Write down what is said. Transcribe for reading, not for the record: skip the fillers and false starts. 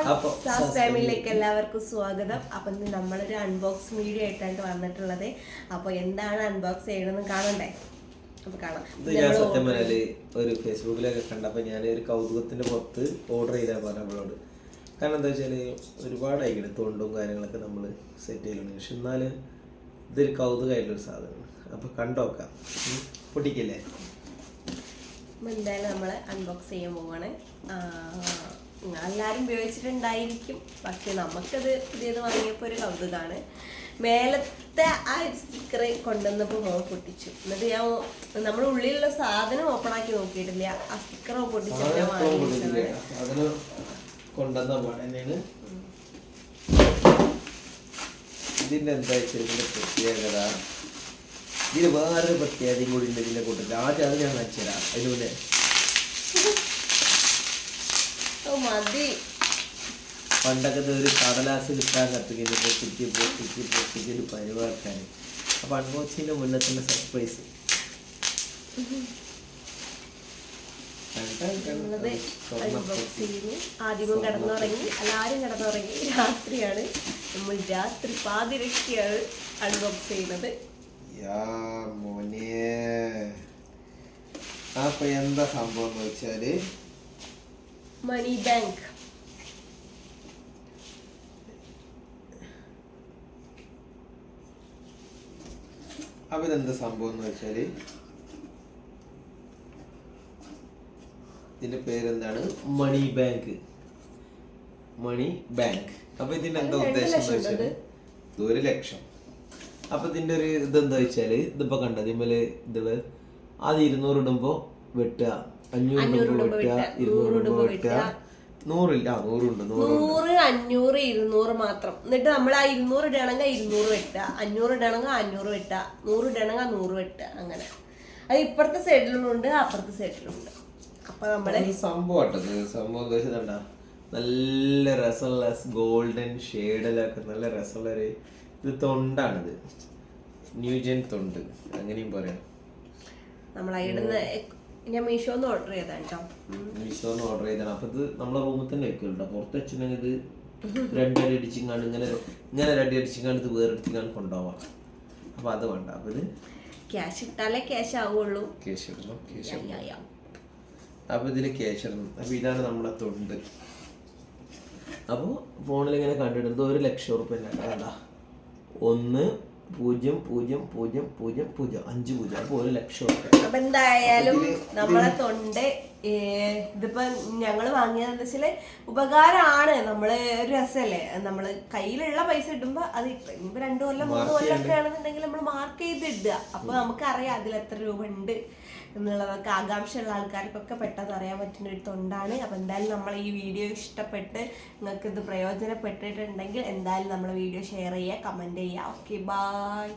സാസ് ഫാമിലിയിലേക്ക് എല്ലാവർക്കും സ്വാഗതം. അപ്പം നമ്മളൊരു അൺബോക്സ് വീഡിയോ ആയിട്ടാണ് വന്നിട്ടുള്ളത്. അപ്പോൾ എന്താണ് അൺബോക്സ് ചെയ്യണമെന്ന് കാണണ്ടേ? അപ്പോൾ കാണാം. ഞാൻ സത്യം പറഞ്ഞാല് ഒരു ഫേസ്ബുക്കിലൊക്കെ കണ്ടപ്പോൾ ഞാൻ ഒരു കൗതുകത്തിന്റെ പുറത്ത് ഓർഡർ ചെയ്താൽ പറഞ്ഞു നമ്മളോട്. കാരണം എന്താ വെച്ചാൽ ഒരുപാടായിക്കണേ തൊണ്ടും കാര്യങ്ങളൊക്കെ നമ്മൾ സെറ്റ് ചെയ്യലുണ്ട്. പക്ഷെ എന്നാലും ഇതൊരു കൗതുകമായിട്ടുള്ളൊരു സാധനമാണ്. അപ്പോൾ കണ്ടോക്കാം, പൊട്ടിക്കല്ലേ? എന്തായാലും നമ്മൾ അൺബോക്സ് ചെയ്യാൻ പോവാണ്. എല്ലാവരും ഉപയോഗിച്ചിട്ടുണ്ടായിരിക്കും, പക്ഷെ നമുക്കത് പുതിയത് വാങ്ങിയപ്പോൾ ഒരു കൗതുകമാണ്. മേലത്തെ ആ സ്റ്റിക്കർ കൊണ്ടുവന്നപ്പോൾ മോൻ പൊട്ടിച്ചു. എന്നിട്ട് ഞാൻ നമ്മുടെ ഉള്ളിലുള്ള സാധനം ഓപ്പൺ ആക്കി നോക്കിയിട്ടില്ല. ആ സ്റ്റിക്കർ പൊട്ടിച്ചപ്പോൾ ഞാൻ വാങ്ങിച്ചതാണ്. ഇതിന്റെ എന്താ ഇതിന്റെ പ്രത്യേകത, ഇതിന് വേറൊരു പ്രത്യേകതയും കൂടി ഉണ്ട് ഇതിന്റെ കൂട്ടത്തിൽ. ആദ്യം അത് ഞാൻ വെച്ചുതരാം. അതിന് മുന്നേ മതി. പണ്ടൊക്കെ ഒരു കടലാസ് കിട്ടാൻ കത്തിക്കുന്നു, പൊട്ടിച്ച് പരിവാക്കാൻ. അപ്പൊ അൺബോക്സിന്റെ മുന്നത്തിന്റെ സർപ്രൈസ് ആദ്യമേ കിടന്നുറങ്ങി, എല്ലാവരും കിടന്നുറങ്ങി. രാത്രിയാണ്, നമ്മൾ രാത്രി പാതിരക്കാണ് അൺബോക്സ് ചെയ്യുന്നത്. മോനെ അപ്പൊ എന്താ സംഭവം എന്ന് വെച്ചാല് മണി ബാങ്ക്. അപ്പൊ ഇതെന്താ സംഭവം എന്ന് വെച്ചാല് ഇതിന്റെ പേരെന്താണ്? Money bank. Money bank. അപ്പൊ ഇതിന്റെ എന്താ ഉദ്ദേശം എന്ന് വെച്ചാല് 1 ലക്ഷം. അപ്പൊ ഇതിന്റെ ഒരു ഇതെന്താ വെച്ചാല് ഇതിപ്പോ കണ്ട ഇതിമേല് ഇതുള്ള അത് 200 ഇടുമ്പോ വെട്ടുക, 500 ഇടുമ്പോ വെട്ടുക, 200 ഇടുമ്പോ വെട്ടുക, 100 ഇല്ല 100 ഉണ്ട്, 100, 500, 200 മാത്രം. എന്നിട്ട് നമ്മൾ ആ 200 ഇടണമെങ്കിൽ 200 വെട്ടുക, 500 ഇടണമെങ്കിൽ 500 വെട്ടുക, 100 ഇടണമെങ്കിൽ 100 വെട്ടുക. അങ്ങനെ അത് ഇപ്പുറത്തെ സൈഡിലുണ്ട്, അപ്പുറത്തെ സൈഡിലുണ്ട്. അപ്പൊ നമ്മള് സംഭവം വെച്ചിട്ടുണ്ടാ നല്ല രസമുള്ള ഗോൾഡൻ ഷെയ്ഡിലൊക്കെ നല്ല രസമുള്ള ഒരു ഇത് തൊണ്ടാണിത്. ന്യൂജൻ തൊണ്ട് അങ്ങനെയും പറയാം. ഞാൻ മീഷോന്ന് ഓർഡർ ചെയ്താണ് കേട്ടോ. മീഷോന്ന് ഓർഡർ ചെയ്താണ്. അപ്പൊ ഇത് നമ്മളെ റൂമിൽ തന്നെ വെക്കുന്നുണ്ടോ? പുറത്ത് വെച്ചിട്ടുണ്ടെങ്കിൽ ഇത് 2 അടി അടിച്ചിങ്ങാണ്ട് ഇങ്ങനെ 2 അടി അടിച്ചിങ്ങാണ്ട് ഇത് വേറെടുത്തിങ്ങാണ്ട് കൊണ്ടുപോവാം. അപ്പൊ അത് വേണ്ട. അപ്പൊ ഇത് ക്യാഷ് ഇട്ടാലേ ക്യാഷ് ആവുള്ളൂ. ക്യാഷ് ഇടണം, ക്യാഷ് ഇടണം. അപ്പൊ ഇതില് ക്യാഷ് ഇടണം. അപ്പൊ ഇതാണ് നമ്മളെ തൊണ്ട്. അപ്പൊ ഫോണിൽ ഇങ്ങനെ കണ്ടിടുന്നത് 1 ലക്ഷം റുപ്യ. എന്താ 1,0,0,0,0,0, 5 0. അപ്പൊ 1 ലക്ഷം റുപ്യ. അപ്പൊ എന്തായാലും നമ്മളെ തൊണ്ട് ഇതിപ്പോ ഞങ്ങള് വാങ്ങിയതെന്ന് വെച്ചാല് ഉപകാരമാണ്. നമ്മള് ഒരു രസല്ലേ, നമ്മള് കയ്യിലുള്ള പൈസ ഇടുമ്പോ അത് ഇപ്പൊ 2 കൊല്ലം 3 കൊല്ലമൊക്കെ ആണെന്നുണ്ടെങ്കിൽ നമ്മൾ മാർക്ക് ചെയ്ത് ഇടുക. അപ്പൊ നമുക്കറിയാം അതിൽ എത്ര രൂപ ഉണ്ട് എന്നുള്ളതൊക്കെ. ആകാംക്ഷയുള്ള ആൾക്കാർക്കൊക്കെ പെട്ടെന്ന് അറിയാൻ പറ്റുന്ന ഒരു തൊണ്ടാണ്. അപ്പൊ എന്തായാലും നമ്മൾ ഈ വീഡിയോ ഇഷ്ടപ്പെട്ട് നിങ്ങൾക്ക് ഇത് പ്രയോജനപ്പെട്ടിട്ടുണ്ടെങ്കിൽ എന്തായാലും നമ്മളെ വീഡിയോ ഷെയർ ചെയ്യുക, കമന്റ് ചെയ്യുക. Okay, by.